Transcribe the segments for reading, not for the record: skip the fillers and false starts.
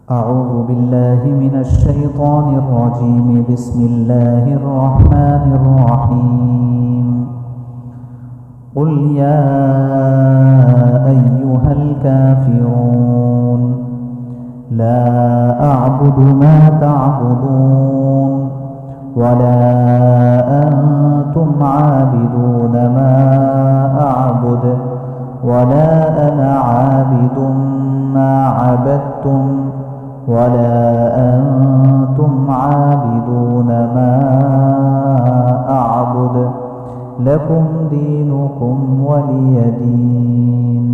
أعوذ بالله من الشيطان الرجيم. بسم الله الرحمن الرحيم. قل يا أيها الكافرون لا أعبد ما تعبدون ولا أنتم عابدون ما أعبد ولا أنا عابد ما عبدتم ولا أنتم عابدون ما أعبد لكم دينكم ولي دين.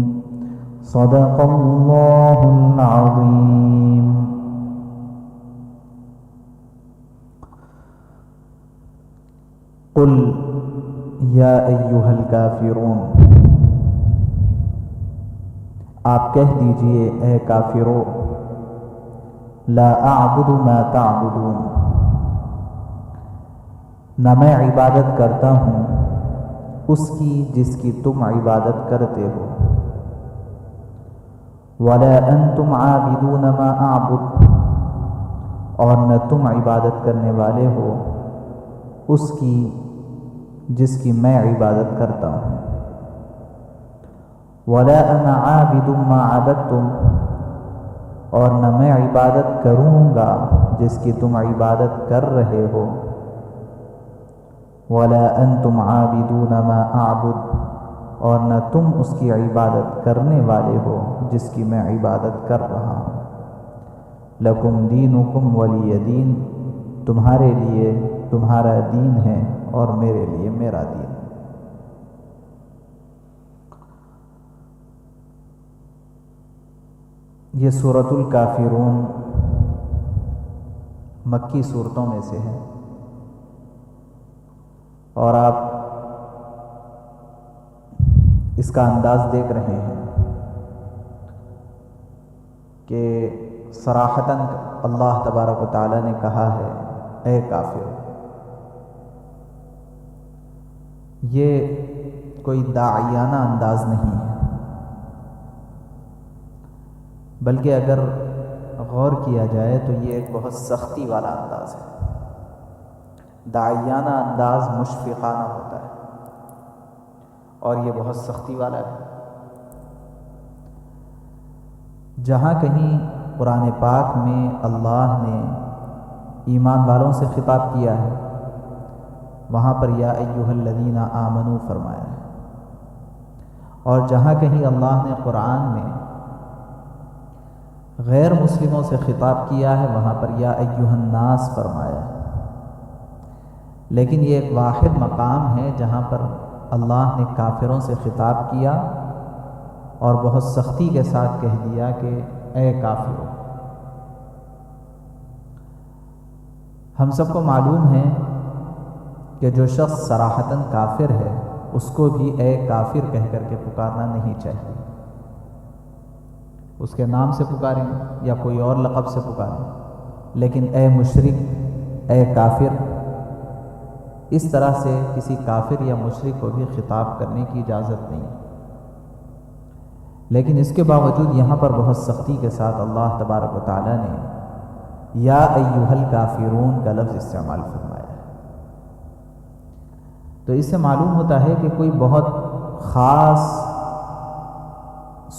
صدق الله العظيم. قل یا ایھا الکافرون، آپ کہہ دیجئے اے کافرو، لا اعبد ما تعبدون، نہ میں عبادت کرتا ہوں اس کی جس کی تم عبادت کرتے ہو، ولا انتم عابدون ما اعبد، اور نہ تم عبادت کرنے والے ہو اس کی جس کی میں عبادت کرتا ہوں، ولا انا عابد ما عبدتم، اور نہ میں عبادت کروں گا جس کی تم عبادت کر رہے ہو، ولا انتم عابدون ما اعبد، اور نہ تم اس کی عبادت کرنے والے ہو جس کی میں عبادت کر رہا ہوں. لکم دینکم ولی دین، تمہارے لیے تمہارا دین ہے اور میرے لیے میرا دین. یہ سورۃ الکافرون مکی صورتوں میں سے ہے، اور آپ اس کا انداز دیکھ رہے ہیں کہ صراحتاً اللہ تبارک و تعالی نے کہا ہے اے کافر. یہ کوئی داعیانہ انداز نہیں ہے، بلکہ اگر غور کیا جائے تو یہ ایک بہت سختی والا انداز ہے. داعیانہ انداز مشفقانہ ہوتا ہے اور یہ بہت سختی والا ہے. جہاں کہیں قرآن پاک میں اللہ نے ایمان والوں سے خطاب کیا ہے وہاں پر یا ایھا الذین آمنوا فرمایا ہے، اور جہاں کہیں اللہ نے قرآن میں غیر مسلموں سے خطاب کیا ہے وہاں پر یا ایھا الناس فرمایا ہے. لیکن یہ ایک واحد مقام ہے جہاں پر اللہ نے کافروں سے خطاب کیا اور بہت سختی کے ساتھ کہہ دیا کہ اے کافروں. ہم سب کو معلوم ہے کہ جو شخص صراحتاً کافر ہے اس کو بھی اے کافر کہہ کر کے پکارنا نہیں چاہیے. اس کے نام سے پکاریں یا کوئی اور لقب سے پکاریں، لیکن اے مشرک، اے کافر، اس طرح سے کسی کافر یا مشرک کو بھی خطاب کرنے کی اجازت نہیں. لیکن اس کے باوجود یہاں پر بہت سختی کے ساتھ اللہ تبارک و تعالی نے یا ایھا الکافرون کا لفظ استعمال فرمایا ہے. تو اس سے معلوم ہوتا ہے کہ کوئی بہت خاص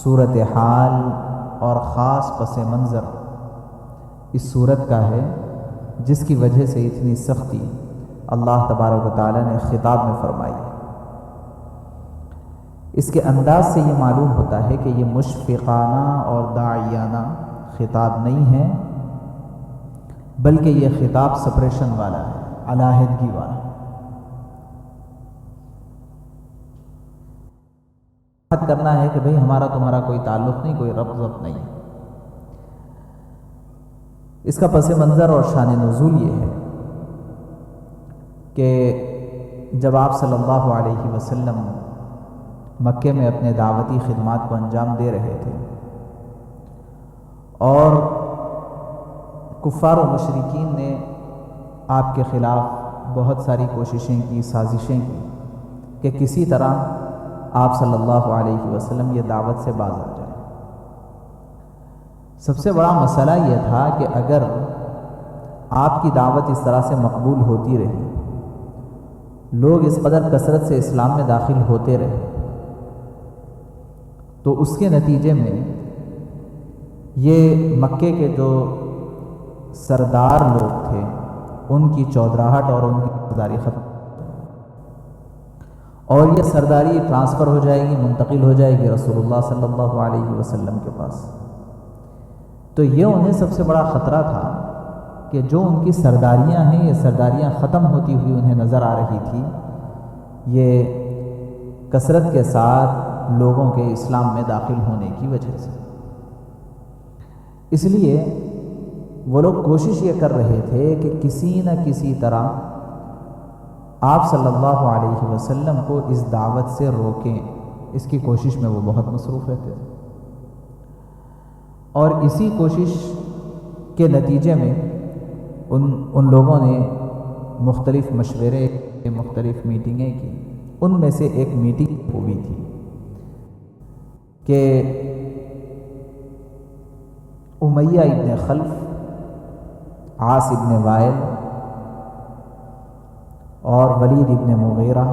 صورتحال اور خاص پس منظر اس صورت کا ہے جس کی وجہ سے اتنی سختی اللہ تبارک و تعالی نے خطاب میں فرمائی ہے. اس کے انداز سے یہ معلوم ہوتا ہے کہ یہ مشفقانہ اور داعیانہ خطاب نہیں ہے، بلکہ یہ خطاب سپریشن والا ہے، علیحدگی والا. کرنا ہے کہ بھئی ہمارا تمہارا کوئی تعلق نہیں، کوئی ربط نہیں. اس کا پس منظر اور شان نزول یہ ہے کہ جب آپ صلی اللہ علیہ وسلم مکے میں اپنے دعوتی خدمات کو انجام دے رہے تھے اور کفار و مشرکین نے آپ کے خلاف بہت ساری کوششیں کی، سازشیں کی کہ کسی طرح آپ صلی اللہ علیہ وسلم یہ دعوت سے باز آ جائیں. سب سے بڑا مسئلہ یہ تھا کہ اگر آپ کی دعوت اس طرح سے مقبول ہوتی رہی، لوگ اس قدر کثرت سے اسلام میں داخل ہوتے رہے، تو اس کے نتیجے میں یہ مکے کے جو سردار لوگ تھے ان کی چودراہٹ اور ان کی سرداری ختم، اور یہ سرداری ٹرانسفر ہو جائے گی، منتقل ہو جائے گی رسول اللہ صلی اللہ علیہ وسلم کے پاس۔ تو یہ انہیں سب سے بڑا خطرہ تھا کہ جو ان کی سرداریاں ہیں، یہ سرداریاں ختم ہوتی ہوئی انہیں نظر آ رہی تھی، یہ کثرت کے ساتھ لوگوں کے اسلام میں داخل ہونے کی وجہ سے۔ اس لیے وہ لوگ کوشش یہ کر رہے تھے کہ کسی نہ کسی طرح آپ صلی اللہ علیہ وسلم کو اس دعوت سے روکیں، اس کی کوشش میں وہ بہت مصروف رہتے تھے، اور اسی کوشش کے نتیجے میں ان لوگوں نے مختلف مشورے، مختلف میٹنگیں کی۔ ان میں سے ایک میٹنگ ہوئی تھی کہ امیہ ابن خلف، عاص ابن وائل اور ولید ابن مغیرہ،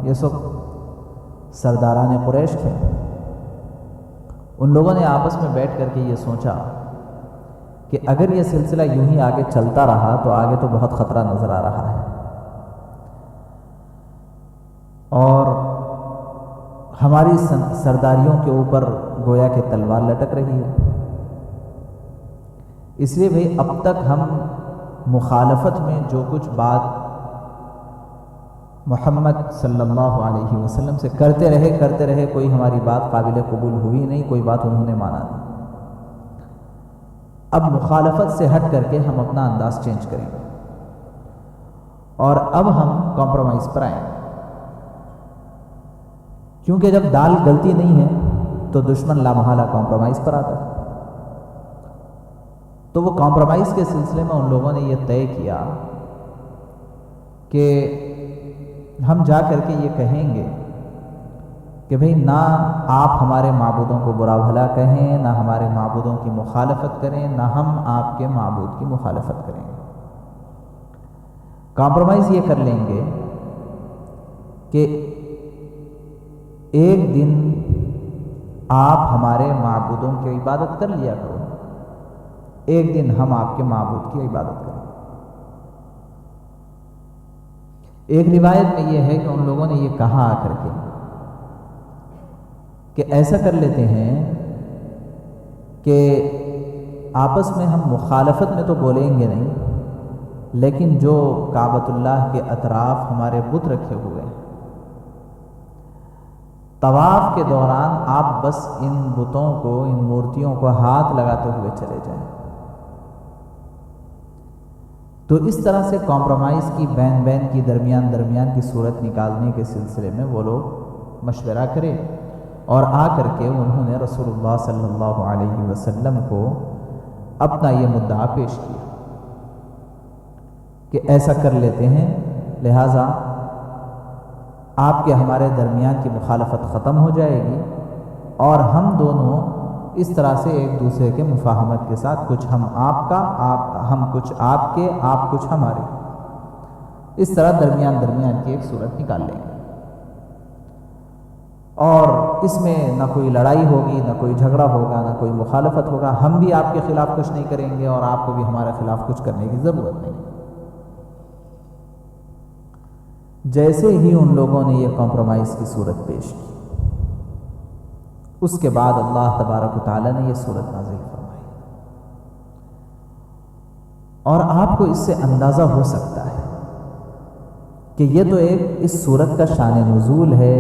یہ سب سرداران قریش تھے۔ ان لوگوں نے آپس میں بیٹھ کر کے یہ سوچا کہ اگر یہ سلسلہ یوں ہی آگے چلتا رہا تو آگے تو بہت خطرہ نظر آ رہا ہے، اور ہماری سرداریوں کے اوپر گویا کہ تلوار لٹک رہی ہے۔ اس لیے بھئی اب تک ہم مخالفت میں جو کچھ بات محمد صلی اللہ علیہ وسلم سے کرتے رہے، کوئی ہماری بات قابل قبول ہوئی نہیں، کوئی بات انہوں نے مانا نہیں۔ اب مخالفت سے ہٹ کر کے ہم اپنا انداز چینج کریں گے، اور اب ہم کمپرومائز پر آئیں گے، کیونکہ جب دال گلتی نہیں ہے تو دشمن لامحالہ کمپرومائز پر آتا ہے۔ تو وہ کمپرومائز کے سلسلے میں ان لوگوں نے یہ طے کیا کہ ہم جا کر کے یہ کہیں گے کہ بھئی نہ آپ ہمارے معبودوں کو برا بھلا کہیں، نہ ہمارے معبودوں کی مخالفت کریں، نہ ہم آپ کے معبود کی مخالفت کریں گے۔ کمپرومائز یہ کر لیں گے کہ ایک دن آپ ہمارے معبودوں کی عبادت کر لیا کرو، ایک دن ہم آپ کے معبود کی عبادت کریں۔ ایک روایت میں یہ ہے کہ ان لوگوں نے یہ کہا آ کر کے کہ ایسا کر لیتے ہیں کہ آپس میں ہم مخالفت میں تو بولیں گے نہیں، لیکن جو کعبۃ اللہ کے اطراف ہمارے بت رکھے ہوئے ہیں، طواف کے دوران آپ بس ان بتوں کو، ان مورتیوں کو ہاتھ لگاتے ہوئے چلے جائیں۔ تو اس طرح سے کمپرومائز کی، بین کی، درمیان کی صورت نکالنے کے سلسلے میں وہ لوگ مشورہ کرے، اور آ کر کے انہوں نے رسول اللہ صلی اللہ علیہ وسلم کو اپنا یہ مدعا پیش کیا کہ ایسا کر لیتے ہیں، لہٰذا آپ کے ہمارے درمیان کی مخالفت ختم ہو جائے گی، اور ہم دونوں اس طرح سے ایک دوسرے کے مفاہمت کے ساتھ، کچھ ہم آپ کا، ہم کچھ آپ کے، آپ کچھ ہمارے، اس طرح درمیان کی ایک صورت نکال لیں گے، اور اس میں نہ کوئی لڑائی ہوگی، نہ کوئی جھگڑا ہوگا، نہ کوئی مخالفت ہوگا، ہم بھی آپ کے خلاف کچھ نہیں کریں گے اور آپ کو بھی ہمارے خلاف کچھ کرنے کی ضرورت نہیں۔ جیسے ہی ان لوگوں نے یہ کمپرومائز کی صورت پیش کی، اس کے بعد اللہ تبارک و تعالیٰ نے یہ صورت نازل فرمائی، اور آپ کو اس سے اندازہ ہو سکتا ہے کہ یہ تو ایک اس صورت کا شان نزول ہے،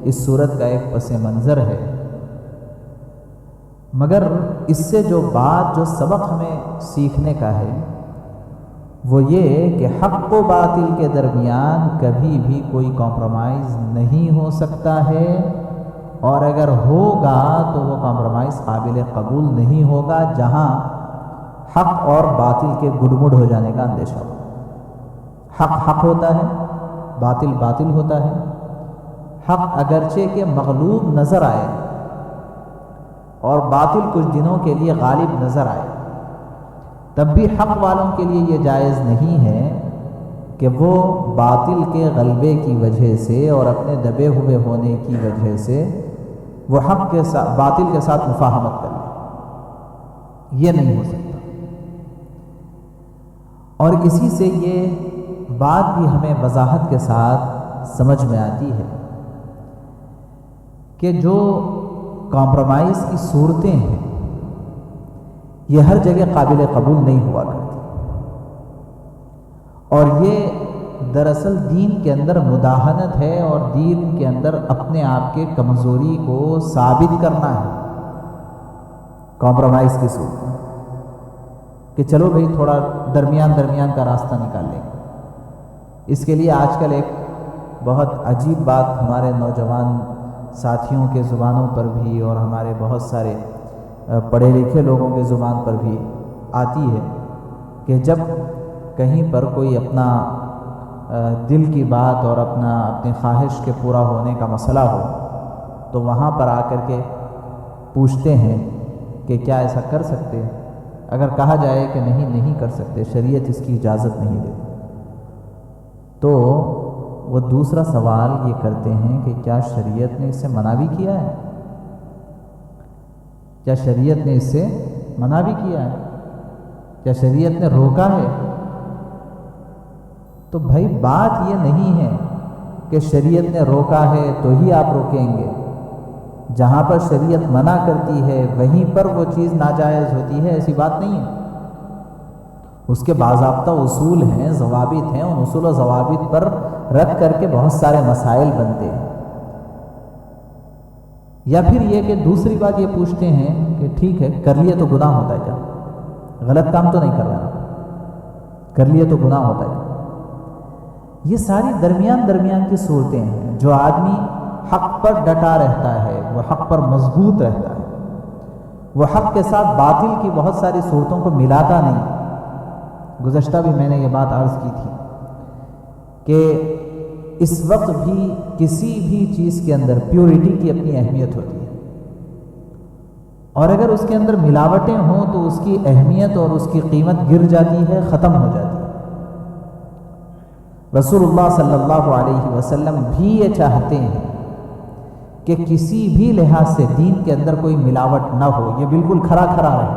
اس صورت کا ایک پس منظر ہے، مگر اس سے جو بات، جو سبق ہمیں سیکھنے کا ہے وہ یہ کہ حق و باطل کے درمیان کبھی بھی کوئی کمپرومائز نہیں ہو سکتا ہے، اور اگر ہوگا تو وہ کمپرومائز قابل قبول نہیں ہوگا جہاں حق اور باطل کے گڑمڑ ہو جانے کا اندیشہ ہو۔ حق حق ہوتا ہے، باطل باطل ہوتا ہے۔ حق اگرچہ کہ مغلوب نظر آئے، اور باطل کچھ دنوں کے لیے غالب نظر آئے، تب بھی حق والوں کے لیے یہ جائز نہیں ہے کہ وہ باطل کے غلبے کی وجہ سے اور اپنے دبے ہوئے ہونے کی وجہ سے وہ حق کے ساتھ باطل کے ساتھ مفاہمت کر لیں، یہ نہیں ہو سکتا۔ اور اسی سے یہ بات بھی ہمیں وضاحت کے ساتھ سمجھ میں آتی ہے کہ جو کمپرومائز کی صورتیں ہیں یہ ہر جگہ قابل قبول نہیں ہوا کرتی، اور یہ دراصل دین کے اندر مداہنت ہے اور دین کے اندر اپنے آپ کے کمزوری کو ثابت کرنا ہے۔ کمپرومائز کی صورت کہ چلو بھئی تھوڑا درمیان کا راستہ نکال لیں۔ اس کے لیے آج کل ایک بہت عجیب بات ہمارے نوجوان ساتھیوں کے زبانوں پر بھی اور ہمارے بہت سارے پڑھے لکھے لوگوں کے زبان پر بھی آتی ہے کہ جب کہیں پر کوئی اپنا دل کی بات اور اپنی خواہش کے پورا ہونے کا مسئلہ ہو تو وہاں پر آ کر کے پوچھتے ہیں کہ کیا ایسا کر سکتے ہیں؟ اگر کہا جائے کہ نہیں کر سکتے، شریعت اس کی اجازت نہیں دیتی، تو وہ دوسرا سوال یہ کرتے ہیں کہ کیا شریعت نے اس سے منع بھی کیا ہے؟ کیا شریعت نے اس سے منع بھی کیا ہے؟ کیا شریعت نے روکا ہے؟ تو بھائی بات یہ نہیں ہے کہ شریعت نے روکا ہے تو ہی آپ روکیں گے، جہاں پر شریعت منع کرتی ہے وہیں پر وہ چیز ناجائز ہوتی ہے، ایسی بات نہیں ہے۔ اس کے باضابطہ اصول ہیں، ضوابط ہیں، ان اصول و ضوابط پر رکھ کر کے بہت سارے مسائل بنتے ہیں۔ یا پھر یہ کہ دوسری بات یہ پوچھتے ہیں کہ ٹھیک ہے کر لیے تو گناہ ہوتا ہے کیا؟ غلط کام تو نہیں کر رہا، کر لیے تو گناہ ہوتا ہے۔ یہ ساری درمیان کی صورتیں ہیں۔ جو آدمی حق پر ڈٹا رہتا ہے، وہ حق پر مضبوط رہتا ہے، وہ حق کے ساتھ باطل کی بہت ساری صورتوں کو ملاتا نہیں۔ گزشتہ بھی میں نے یہ بات عرض کی تھی کہ اس وقت بھی کسی بھی چیز کے اندر پیورٹی کی اپنی اہمیت ہوتی ہے، اور اگر اس کے اندر ملاوٹیں ہوں تو اس کی اہمیت اور اس کی قیمت گر جاتی ہے، ختم ہو جاتی ہے۔ رسول اللہ صلی اللہ علیہ وسلم بھی یہ چاہتے ہیں کہ کسی بھی لحاظ سے دین کے اندر کوئی ملاوٹ نہ ہو، یہ بالکل کھرا رہے۔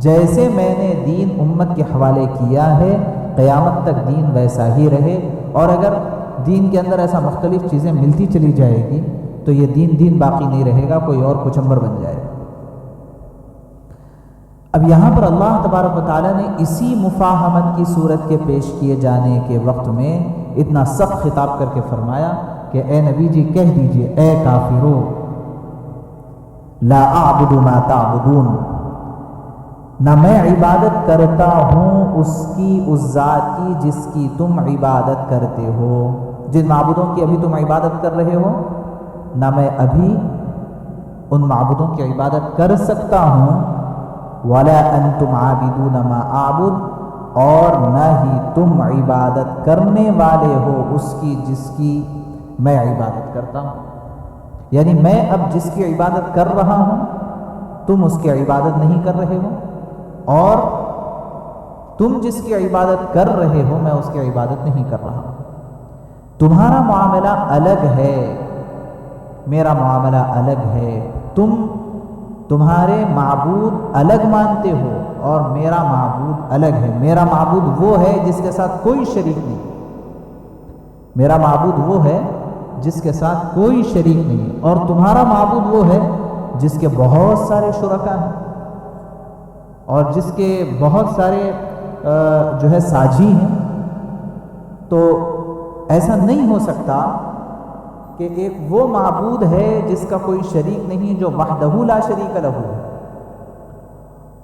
جیسے میں نے دین امت کے حوالے کیا ہے قیامت تک دین ویسا ہی رہے، اور اگر دین کے اندر ایسا مختلف چیزیں ملتی چلی جائے گی تو یہ دین باقی نہیں رہے گا، کوئی اور کچمبر بن جائے گا۔ اب یہاں پر اللہ تبارک و تعالیٰ نے اسی مفاہمت کی صورت کے پیش کیے جانے کے وقت میں اتنا سخت خطاب کر کے فرمایا کہ اے نبی جی کہہ دیجئے اے کافرو لا اعبد ما تعبدون، نہ میں عبادت کرتا ہوں اس ذات کی جس کی تم عبادت کرتے ہو، جن معبودوں کی ابھی تم عبادت کر رہے ہو، نہ میں ابھی ان معبودوں کی عبادت کر سکتا ہوں، ولا انتم عابدون ما اعبد، اور نہ ہی تم عبادت کرنے والے ہو اس کی جس کی میں عبادت کرتا ہوں۔ یعنی میں اب جس کی عبادت کر رہا ہوں تم اس کی عبادت نہیں کر رہے ہو، اور تم جس کی عبادت کر رہے ہو میں اس کی عبادت نہیں کر رہا ہوں۔ تمہارا معاملہ الگ ہے، میرا معاملہ الگ ہے، تمہارے معبود الگ مانتے ہو اور میرا معبود الگ ہے۔ میرا معبود وہ ہے جس کے ساتھ کوئی شریک نہیں، میرا معبود وہ ہے جس کے ساتھ کوئی شریک نہیں، اور تمہارا معبود وہ ہے جس کے بہت سارے شرکا ہیں اور جس کے بہت سارے جو ہے ساجی ہیں۔ تو ایسا نہیں ہو سکتا کہ ایک وہ معبود ہے جس کا کوئی شریک نہیں، جو وحدہ لا شریک لہ ہے،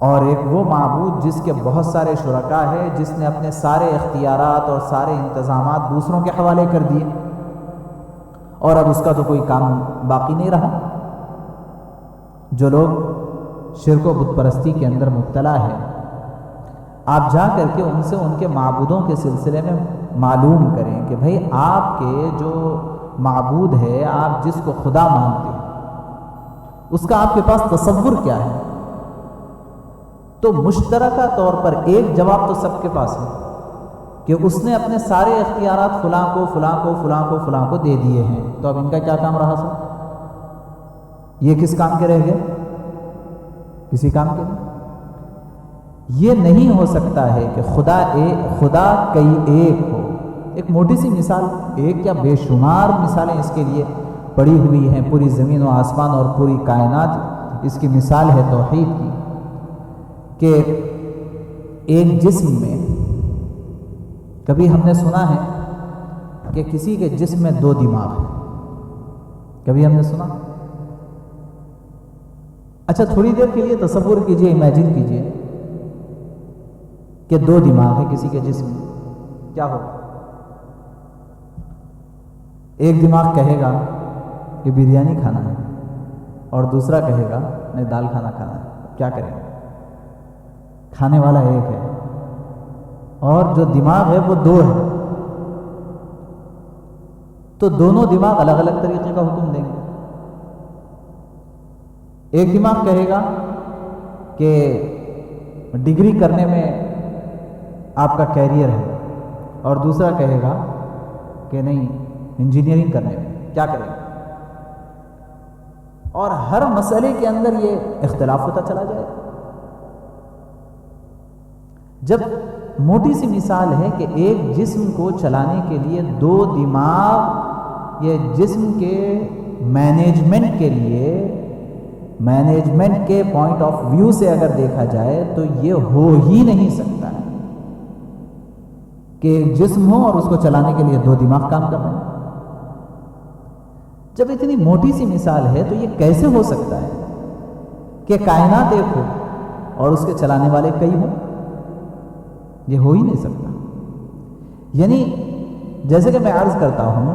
اور ایک وہ معبود جس کے بہت سارے شرکا ہے، جس نے اپنے سارے اختیارات اور سارے انتظامات دوسروں کے حوالے کر دیے، اور اب اس کا تو کوئی کام باقی نہیں رہا۔ جو لوگ شرک و بت پرستی کے اندر مبتلا ہے، آپ جا کر کے ان سے ان کے معبودوں کے سلسلے میں معلوم کریں کہ بھئی آپ کے جو معبود ہے، آپ جس کو خدا مانتے ہیں، اس کا آپ کے پاس تصور کیا ہے؟ تو مشترکہ طور پر ایک جواب تو سب کے پاس ہے کہ اس نے اپنے سارے اختیارات فلاں کو فلاں کو فلاں کو فلاں کو دے دیے ہیں، تو اب ان کا کیا کام رہا سر؟ یہ کس کام کے رہ گئے؟ کسی کام کے نہیں۔ یہ نہیں ہو سکتا ہے کہ خدا کئی ایک ہو۔ ایک موٹی سی مثال، ایک کیا بے شمار مثالیں اس کے لیے پڑی ہوئی ہیں، پوری زمین و آسمان اور پوری کائنات اس کی مثال ہے توحید کی، کہ ایک جسم میں کبھی ہم نے سنا ہے کہ کسی کے جسم میں 2 دماغ ہیں، کبھی ہم نے سنا؟ اچھا تھوڑی دیر کے لیے تصور کیجئے، امیجن کیجئے کہ 2 دماغ ہے کسی کے جسم میں، کیا ہوگا؟ ایک دماغ کہے گا کہ بریانی کھانا ہے، اور دوسرا کہے گا نہیں دال کھانا کھانا ہے۔ کیا کریں گے؟ کھانے والا ایک ہے اور جو دماغ ہے وہ 2 ہے، تو دونوں دماغ الگ الگ طریقے کا حکم دیں گے۔ ایک دماغ کہے گا کہ ڈگری کرنے میں آپ کا کیریئر ہے، اور دوسرا کہے گا کہ نہیں انجینئرنگ کرنے میں۔ کیا کریں گے؟ اور ہر مسئلے کے اندر یہ اختلاف ہوتا چلا جائے۔ جب موٹی سی مثال ہے کہ ایک جسم کو چلانے کے لیے 2 دماغ، یہ جسم کے مینجمنٹ کے لیے، مینجمنٹ کے پوائنٹ آف ویو سے اگر دیکھا جائے تو یہ ہو ہی نہیں سکتا ہے کہ ایک جسم ہو اور اس کو چلانے کے لیے 2 دماغ کام کر رہے ہیں۔ جب اتنی موٹی سی مثال ہے تو یہ کیسے ہو سکتا ہے کہ کائنات ایک ہو اور اس کے چلانے والے کئی ہوں؟ یہ ہو ہی نہیں سکتا۔ یعنی جیسے کہ میں عرض کرتا ہوں،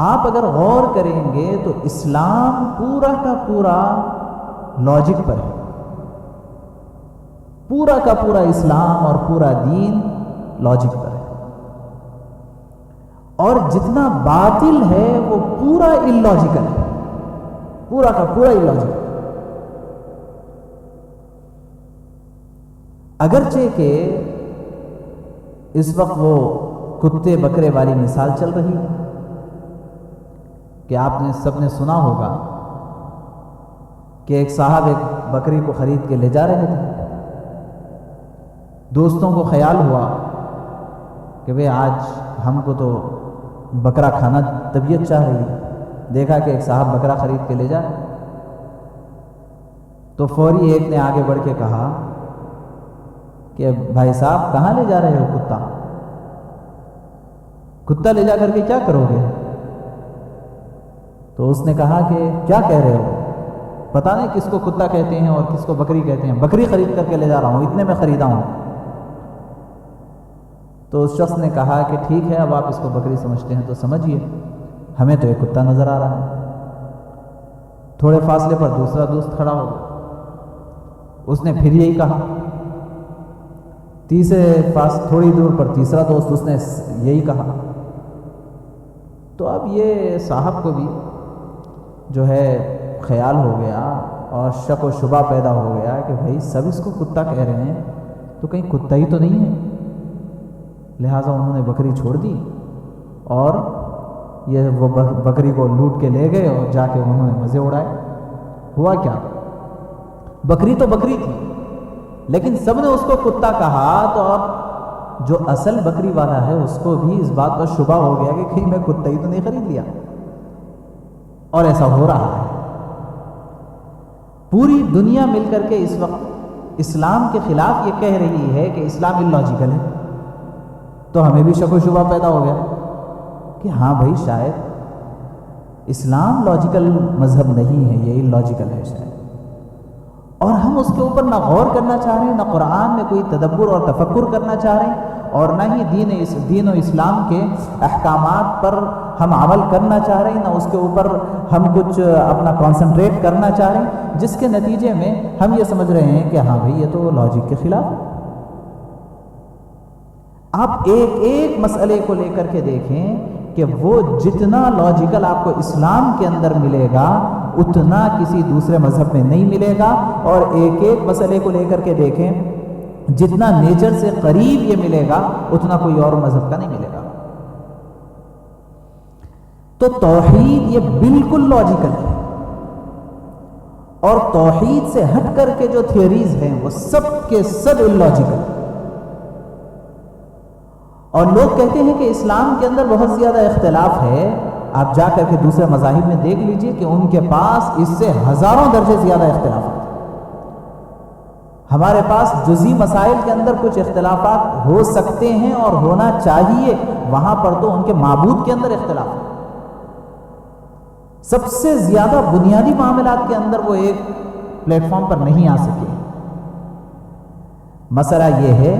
آپ اگر غور کریں گے تو اسلام پورا کا پورا لاجک پر ہے، پورا کا پورا اسلام اور پورا دین لاجک پر ہے، اور جتنا باطل ہے وہ پورا اللاجیکل ہے، پورا کا پورا اللاجیکل۔ اگرچہ کہ اس وقت وہ کتے بکرے والی مثال چل رہی ہے کہ آپ نے سب نے سنا ہوگا کہ ایک صاحب ایک بکری کو خرید کے لے جا رہے تھے، دوستوں کو خیال ہوا کہ بھئی آج ہم کو تو بکرا کھانا طبیعت چاہ رہی ہے، دیکھا کہ ایک صاحب بکرا خرید کے لے جا رہے، تو فوری ایک نے آگے بڑھ کے کہا کہ بھائی صاحب کہاں لے جا رہے ہو کتا لے جا کر کے کیا کرو گے؟ تو اس نے کہا کہ کیا کہہ رہے ہو، پتہ نہیں کس کو کتا کہتے ہیں اور کس کو بکری کہتے ہیں، بکری خرید کر کے لے جا رہا ہوں، اتنے میں خریدا ہوں۔ تو اس شخص نے کہا کہ ٹھیک ہے، اب آپ اس کو بکری سمجھتے ہیں تو سمجھیے، ہمیں تو ایک کتا نظر آ رہا ہے۔ تھوڑے فاصلے پر دوسرا دوست کھڑا ہو گیا، اس نے پھر یہی کہا۔ تھوڑی دور پر تیسرا دوست، اس نے یہی کہا۔ تو اب یہ صاحب کو بھی جو ہے خیال ہو گیا اور شک و شبہ پیدا ہو گیا کہ بھائی سب اس کو کتا کہہ رہے ہیں تو کہیں کتا ہی تو نہیں ہے، لہٰذا انہوں نے بکری چھوڑ دی اور یہ وہ بکری کو لوٹ کے لے گئے اور جا کے انہوں نے مزے اڑائے۔ ہوا کیا؟ بکری تو بکری تھی، لیکن سب نے اس کو کتا کہا، تو اب جو اصل بکری والا ہے اس کو بھی اس بات پر شبہ ہو گیا کہ کہیں میں کتا ہی تو نہیں خرید لیا، اور ایسا ہو رہا ہے۔ پوری دنیا مل کر کے اس وقت اسلام کے خلاف یہ کہہ رہی ہے کہ اسلام اللاجیکل ہے، تو ہمیں بھی شک و شبہ پیدا ہو گیا کہ ہاں بھائی شاید اسلام لاجیکل مذہب نہیں ہے، یہ اللاجیکل ہے شاید، اور ہم اس کے اوپر نہ غور کرنا چاہ رہے ہیں، نہ قرآن میں کوئی تدبر اور تفکر کرنا چاہ رہے ہیں، اور نہ ہی دین و اسلام کے احکامات پر ہم عمل کرنا چاہ رہے ہیں، نہ اس کے اوپر ہم کچھ اپنا کانسنٹریٹ کرنا چاہ رہے ہیں، جس کے نتیجے میں ہم یہ سمجھ رہے ہیں کہ ہاں بھائی یہ تو لاجک کے خلاف ہے۔ آپ ایک ایک مسئلے کو لے کر کے دیکھیں کہ وہ جتنا لاجیکل آپ کو اسلام کے اندر ملے گا اتنا کسی دوسرے مذہب میں نہیں ملے گا. اور ایک ایک مسئلے کو لے کر کے دیکھیں، جتنا نیچر سے قریب یہ ملے گا اتنا کوئی اور مذہب کا نہیں ملے گا. تو توحید یہ بالکل لاجیکل ہے، اور توحید سے ہٹ کر کے جو تھیوریز ہیں وہ سب کے سب اللاجیکل. اور لوگ کہتے ہیں کہ اسلام کے اندر بہت زیادہ اختلاف ہے. آپ جا کر کے دوسرے مذاہب میں دیکھ لیجئے کہ ان کے پاس اس سے ہزاروں درجے زیادہ اختلافات. ہمارے پاس جزئی مسائل کے اندر کچھ اختلافات ہو سکتے ہیں اور ہونا چاہیے، وہاں پر تو ان کے معبود کے اندر اختلاف ہے. سب سے زیادہ بنیادی معاملات کے اندر وہ ایک پلیٹ فارم پر نہیں آ سکے. مسئلہ یہ ہے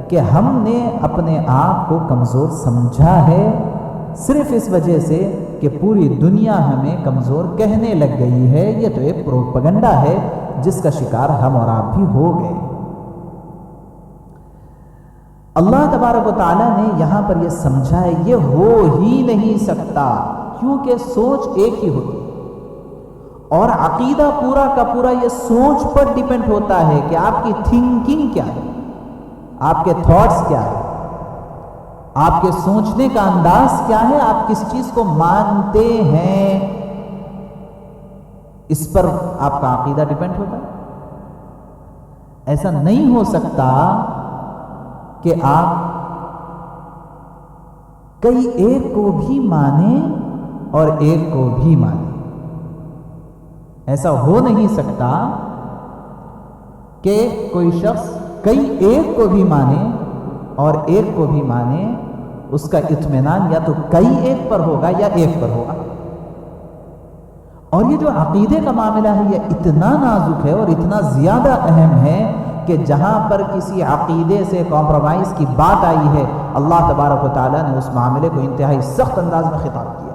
کہ ہم نے اپنے آپ کو کمزور سمجھا ہے صرف اس وجہ سے کہ پوری دنیا ہمیں کمزور کہنے لگ گئی ہے. یہ تو ایک پروپیگنڈا ہے جس کا شکار ہم اور آپ بھی ہو گئے. اللہ تبارک و تعالیٰ نے یہاں پر یہ سمجھا ہے یہ ہو ہی نہیں سکتا، کیونکہ سوچ ایک ہی ہوتی ہے، اور عقیدہ پورا کا پورا یہ سوچ پر ڈیپینڈ ہوتا ہے کہ آپ کی تھنکنگ کیا ہے، آپ کے تھاٹس کیا ہے، آپ کے سوچنے کا انداز کیا ہے، آپ کس چیز کو مانتے ہیں، اس پر آپ کا عقیدہ ڈیپینڈ ہوتا ہے. ایسا نہیں ہو سکتا کہ آپ کئی ایک کو بھی مانیں اور ایک کو بھی مانیں. ایسا ہو نہیں سکتا کہ کوئی شخص کئی ایک کو بھی مانے اور ایک کو بھی مانے. اس کا اطمینان یا تو کئی ایک پر ہوگا یا ایک پر ہوگا. اور یہ جو عقیدے کا معاملہ ہے یہ اتنا نازک ہے اور اتنا زیادہ اہم ہے کہ جہاں پر کسی عقیدے سے کمپرومائز کی بات آئی ہے، اللہ تبارک و تعالیٰ نے اس معاملے کو انتہائی سخت انداز میں خطاب کیا.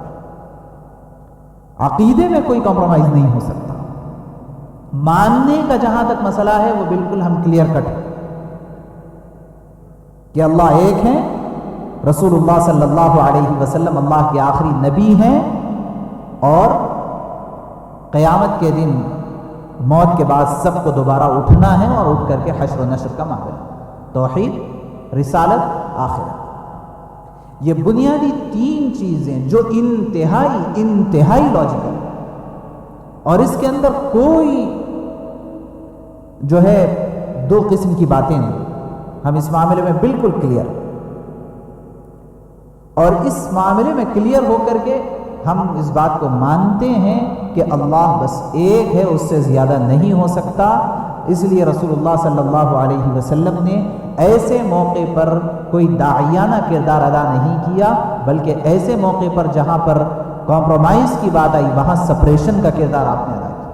عقیدے میں کوئی کمپرومائز نہیں ہو سکتا. ماننے کا جہاں تک مسئلہ ہے وہ بالکل ہم کلیئر کٹ ہے کہ اللہ ایک ہے، رسول اللہ صلی اللہ علیہ وسلم اللہ کے آخری نبی ہیں، اور قیامت کے دن موت کے بعد سب کو دوبارہ اٹھنا ہے اور اٹھ کر کے حشر و نشر کا معاملہ. توحید، رسالت، آخرت، یہ بنیادی تین چیزیں جو انتہائی لاجیکل، اور اس کے اندر کوئی جو ہے دو قسم کی باتیں نہیں. ہم اس معاملے میں بالکل کلیئر، اور اس معاملے میں کلیئر ہو کر کے ہم اس بات کو مانتے ہیں کہ اللہ بس ایک ہے، اس سے زیادہ نہیں ہو سکتا. اس لیے رسول اللہ صلی اللہ علیہ وسلم نے ایسے موقع پر کوئی داعیانہ کردار ادا نہیں کیا، بلکہ ایسے موقع پر جہاں پر کمپرومائز کی بات آئی وہاں سپریشن کا کردار آپ نے ادا کیا.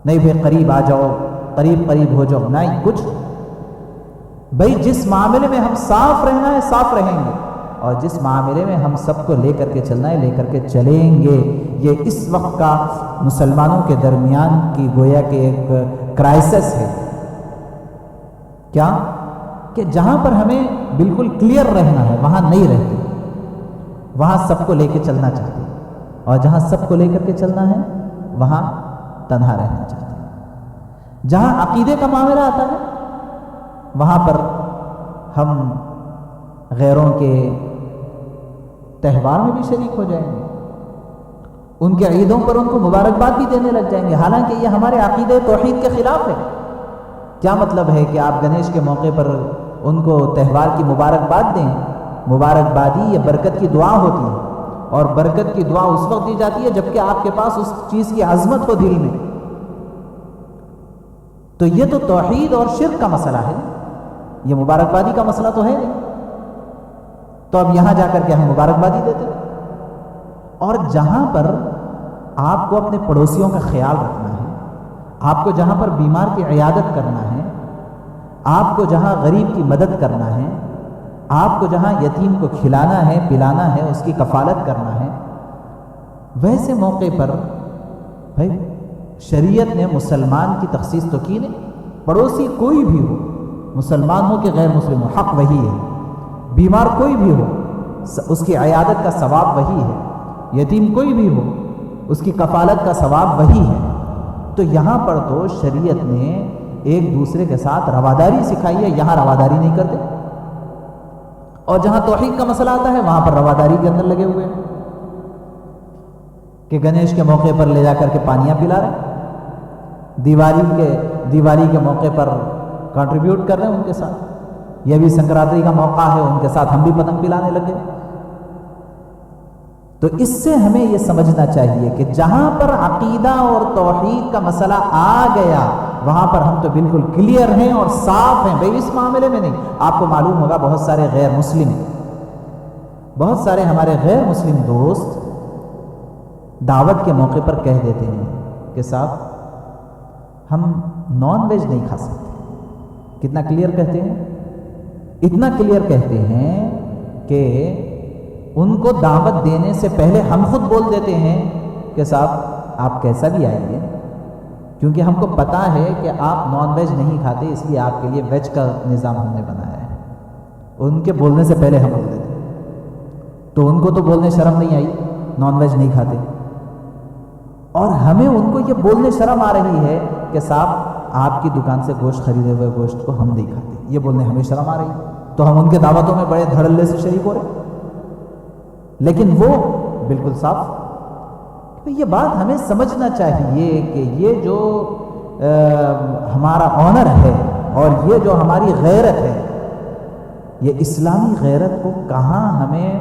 نہیں بھائی قریب آ جاؤ، قریب ہو جاؤ، نہیں کچھ. بھائی جس معاملے میں ہم صاف رہنا ہے صاف رہیں گے، اور جس معاملے میں ہم سب کو لے کر کے چلنا ہے لے کر کے چلیں گے. یہ اس وقت کا مسلمانوں کے درمیان کی گویا کہ ایک کرائسس ہے. کیا کہ جہاں پر ہمیں بالکل کلیئر رہنا ہے وہاں نہیں رہتے، وہاں سب کو لے کے چلنا چاہتے ہیں، اور جہاں سب کو لے کر کے چلنا ہے وہاں تنہا رہنا چاہتے ہیں. جہاں عقیدے کا معاملہ آتا ہے وہاں پر ہم غیروں کے تہوار میں بھی شریک ہو جائیں گے، ان کے عیدوں پر ان کو مبارکباد بھی دینے لگ جائیں گے، حالانکہ یہ ہمارے عقیدے توحید کے خلاف ہے. کیا مطلب ہے کہ آپ گنیش کے موقع پر ان کو تہوار کی مبارکباد دیں؟ مبارکبادی یہ برکت کی دعا ہوتی ہے، اور برکت کی دعا اس وقت دی جاتی ہے جبکہ آپ کے پاس اس چیز کی عظمت ہو دل میں. تو یہ تو توحید اور شرک کا مسئلہ ہے، یہ مبارکبادی کا مسئلہ تو ہے نہیں. تو اب یہاں جا کر کے ہم مبارکبادی دیتے. اور جہاں پر آپ کو اپنے پڑوسیوں کا خیال رکھنا ہے، آپ کو جہاں پر بیمار کی عیادت کرنا ہے، آپ کو جہاں غریب کی مدد کرنا ہے، آپ کو جہاں یتیم کو کھلانا ہے پلانا ہے، اس کی کفالت کرنا ہے، ویسے موقع پر بھائی شریعت نے مسلمان کی تخصیص تو کی نہیں. پڑوسی کوئی بھی ہو، مسلمان ہو کہ غیر مسلم ہو، حق وہی ہے. بیمار کوئی بھی ہو اس کی عیادت کا ثواب وہی ہے. یتیم کوئی بھی ہو اس کی کفالت کا ثواب وہی ہے۔ تو یہاں پر تو شریعت نے ایک دوسرے کے ساتھ رواداری سکھائی ہے، یہاں رواداری نہیں کرتے، اور جہاں توحید کا مسئلہ آتا ہے وہاں پر رواداری کے اندر لگے ہوئے ہیں کہ گنیش کے موقع پر لے جا کر کے پانیاں پلا رہے ہیں، دیوالی کے موقع پر کنٹریبیوٹ کر رہے ہیں ان کے ساتھ، یہ بھی سنکرانتی کا موقع ہے ان کے ساتھ ہم بھی پتنگ پلانے لگے۔ تو اس سے ہمیں یہ سمجھنا چاہیے کہ جہاں پر عقیدہ اور توحید کا مسئلہ آ گیا وہاں پر ہم تو بالکل کلیئر ہیں اور صاف ہیں بھائی، اس معاملے میں نہیں۔ آپ کو معلوم ہوگا بہت سارے ہمارے غیر مسلم دوست دعوت کے موقع پر کہہ دیتے ہیں کہ صاحب ہم نان ویج نہیں کھا سکتے۔ کتنا کلیئر کہتے ہیں؟ اتنا کلیئر کہتے ہیں کہ ان کو دعوت دینے سے پہلے ہم خود بول دیتے ہیں کہ صاحب آپ کیسا بھی آئیے، کیونکہ ہم کو پتا ہے کہ آپ نان ویج نہیں کھاتے، اس لیے آپ کے لیے ویج کا نظام ہم نے بنایا ہے۔ ان کے بولنے سے پہلے ہم بول دیتے، تو ان کو تو بولنے شرم نہیں آئی نان ویج نہیں کھاتے، اور ہمیں ان کو یہ بولنے شرم آ رہی ہے کہ صاحب آپ کی دکان سے گوشت خریدے ہوئے گوشت کو ہم نہیں کھاتے، یہ بولنے ہمیں شرم آ رہی ہے، تو ہم ان کے دعوتوں میں بڑے دھڑلے سے شریک ہو رہے ہیں۔ لیکن وہ بالکل صاف، یہ بات ہمیں سمجھنا چاہیے کہ یہ جو ہمارا آنر ہے اور یہ جو ہماری غیرت ہے، یہ اسلامی غیرت کو کہاں ہمیں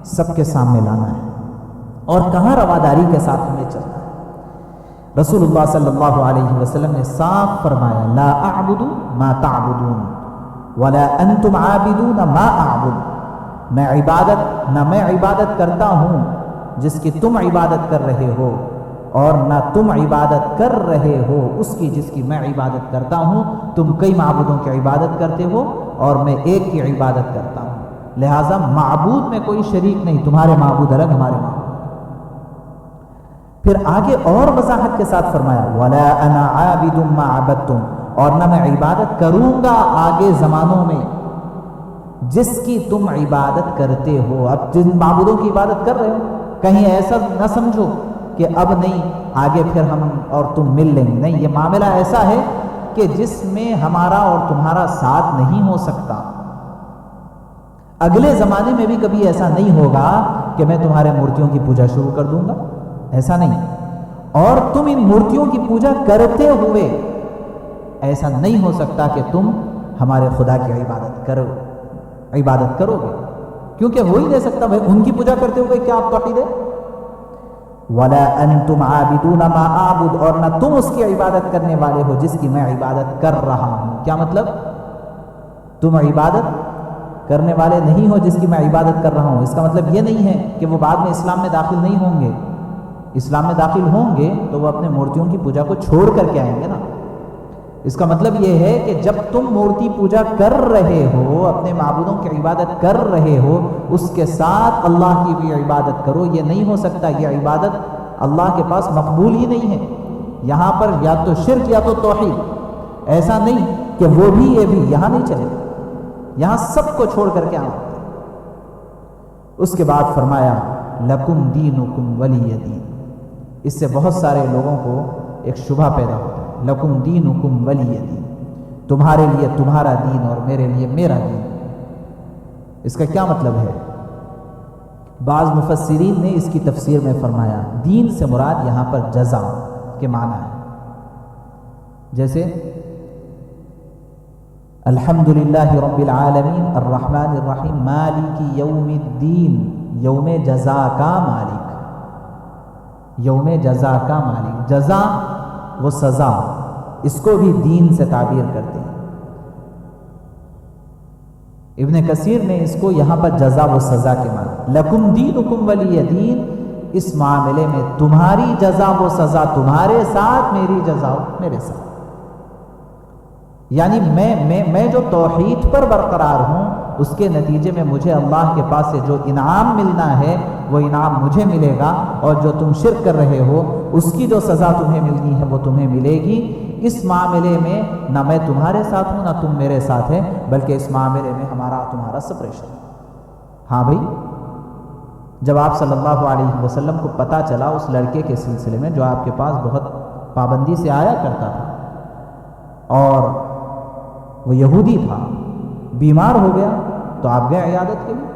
سب کے سامنے لانا ہے اور کہاں رواداری کے ساتھ ہمیں چلنا ہے۔ رسول اللہ صلی اللہ علیہ وسلم نے صاف فرمایا، لا اعبد ما تعبدون ولا انتم عابدون ما اعبد، میں عبادت کرتا ہوں جس کی تم عبادت کر رہے ہو، اور نہ تم عبادت کر رہے ہو اس کی جس کی میں عبادت کرتا ہوں۔ تم کئی معبودوں کی عبادت کرتے ہو اور میں ایک کی عبادت کرتا ہوں، لہٰذا معبود میں کوئی شریک نہیں، تمہارے معبود الگ ہمارے معبود۔ پھر آگے اور وضاحت کے ساتھ فرمایا، وَلَا أَنَا عَابِدٌ مَا عَبَدتُّمْ، اور نہ میں عبادت کروں گا آگے زمانوں میں جس کی تم عبادت کرتے ہو۔ اب جن معبودوں کی عبادت کر رہے ہو کہیں ایسا نہ سمجھو کہ اب نہیں آگے پھر ہم اور تم مل لیں گے، نہیں، یہ معاملہ ایسا ہے کہ جس میں ہمارا اور تمہارا ساتھ نہیں ہو سکتا۔ اگلے زمانے میں بھی کبھی ایسا نہیں ہوگا کہ میں تمہارے مورتیوں کی پوجا شروع کر دوں گا، ایسا نہیں، اور تم ان مورتیوں کی پوجا کرتے ہوئے ایسا نہیں ہو سکتا کہ تم ہمارے خدا کی عبادت کرو گے، کیونکہ ہو ہی نہیں سکتا بھائی، ان کی پوجا کرتے ہوئے کیا آپ توحید ہے؟ وَلَا أَنْتُمْ عَابِدُونَ مَا أَعْبُدُ، اور نہ تم اس کی عبادت کرنے والے ہو جس کی میں عبادت کر رہا ہوں۔ کیا مطلب؟ تم عبادت کرنے والے نہیں ہو جس کی میں عبادت کر رہا ہوں، اس کا مطلب یہ نہیں ہے کہ وہ بعد میں اسلام میں داخل نہیں ہوں گے۔ اسلام میں داخل ہوں گے تو وہ اپنے مورتیوں کی پوجا کو چھوڑ کر کے آئیں گے نا۔ اس کا مطلب یہ ہے کہ جب تم مورتی پوجا کر رہے ہو، اپنے معبودوں کی عبادت کر رہے ہو، اس کے ساتھ اللہ کی بھی عبادت کرو۔ یہ نہیں ہو سکتا، یہ عبادت اللہ کے پاس مقبول ہی نہیں ہے۔ یہاں پر یا تو شرک یا تو توحید، ایسا نہیں کہ وہ بھی یہ بھی، یہاں نہیں چلے گا، یہاں سب کو چھوڑ کر کے آنا۔ اس کے بعد فرمایا لکم دینکم ولی دین۔ اس سے بہت سارے لوگوں کو ایک شبہ پیدا ہوتا ہے، لکم دینکم ولی دین، تمہارے لیے تمہارا دین اور میرے لیے میرا دین۔ اس کا کیا مطلب ہے؟ بعض مفسرین نے اس کی تفسیر میں فرمایا دین سے مراد یہاں پر جزا کے معنی ہے، جیسے الحمدللہ رب العالمین الرحمن الرحیم مالک یوم الدین، یوم جزا کا مالک، یوم جزا کا مالک، جزا وہ سزا، اس کو بھی دین سے تعبیر کرتے ہیں۔ ابن کثیر نے اس کو یہاں پر جزا و سزا کے معنی، لکم دینکم ولی دین، اس معاملے میں تمہاری جزا و سزا تمہارے ساتھ، میری جزا میرے ساتھ۔ یعنی میں جو توحید پر برقرار ہوں، اس کے نتیجے میں مجھے اللہ کے پاس سے جو انعام ملنا ہے وہ انعام مجھے ملے گا، اور جو تم شرک کر رہے ہو اس کی جو سزا تمہیں ملنی ہے وہ تمہیں ملے گی۔ اس معاملے میں نہ میں تمہارے ساتھ ہوں نہ تم میرے ساتھ ہے، بلکہ اس معاملے میں ہمارا تمہارا سپریشن۔ ہاں بھائی، جب آپ صلی اللہ علیہ وسلم کو پتہ چلا اس لڑکے کے سلسلے میں جو آپ کے پاس بہت پابندی سے آیا کرتا تھا اور وہ یہودی تھا، بیمار ہو گیا، تو آپ گئے عیادت کے لیے؟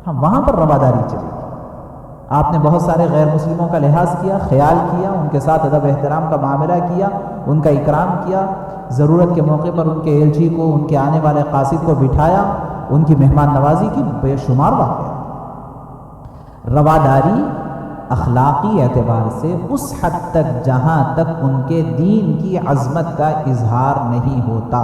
ہاں، وہاں پر رواداری چلی گئی۔ آپ نے بہت سارے غیر مسلموں کا لحاظ کیا، خیال کیا، ان کے ساتھ ادب احترام کا معاملہ کیا، ان کا اکرام کیا، ضرورت کے موقع پر ان کے ایلچی کو، ان کے آنے والے قاصد کو بٹھایا، ان کی مہمان نوازی کی، بے شمار واقعات۔ رواداری اخلاقی اعتبار سے اس حد تک جہاں تک ان کے دین کی عظمت کا اظہار نہیں ہوتا،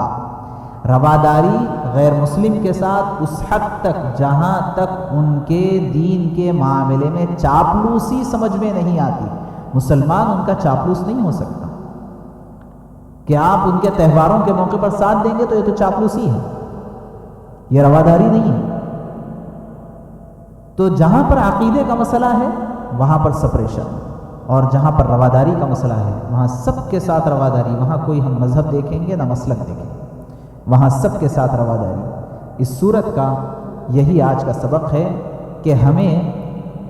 رواداری غیر مسلم کے ساتھ اس حد تک جہاں تک ان کے دین کے معاملے میں چاپلوسی سمجھ میں نہیں آتی۔ مسلمان ان کا چاپلوس نہیں ہو سکتا کہ آپ ان کے تہواروں کے موقع پر ساتھ دیں گے تو یہ تو چاپلوسی ہے، یہ رواداری نہیں ہے۔ تو جہاں پر عقیدے کا مسئلہ ہے وہاں پر سپریشن، اور جہاں پر رواداری کا مسئلہ ہے وہاں سب کے ساتھ رواداری، وہاں کوئی ہم مذہب دیکھیں گے نہ مسلک دیکھیں گے، وہاں سب کے ساتھ رواداری۔ اس صورت کا یہی آج کا سبق ہے کہ ہمیں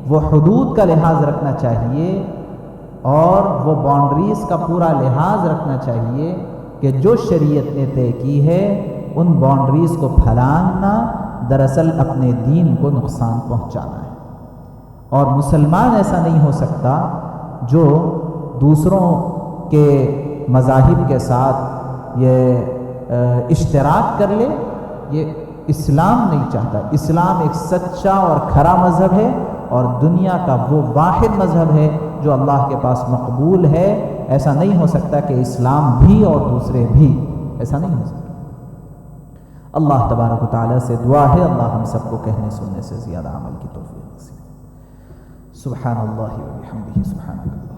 وہ حدود کا لحاظ رکھنا چاہیے اور وہ باؤنڈریز کا پورا لحاظ رکھنا چاہیے کہ جو شریعت نے طے کی ہے ان باؤنڈریز کو پھلانگنا دراصل اپنے دین کو نقصان پہنچانا ہے۔ اور مسلمان ایسا نہیں ہو سکتا جو دوسروں کے مذاہب کے ساتھ یہ اشتراک کر لے، یہ اسلام نہیں چاہتا۔ اسلام ایک سچا اور کھرا مذہب ہے اور دنیا کا وہ واحد مذہب ہے جو اللہ کے پاس مقبول ہے۔ ایسا نہیں ہو سکتا کہ اسلام بھی اور دوسرے بھی، ایسا نہیں ہو سکتا۔ اللہ تبارک و تعالیٰ سے دعا ہے اللہ ہم سب کو کہنے سننے سے زیادہ عمل کی توفیق نصیب۔ سبحان اللہ و بحمدہ، سبحان اللہ۔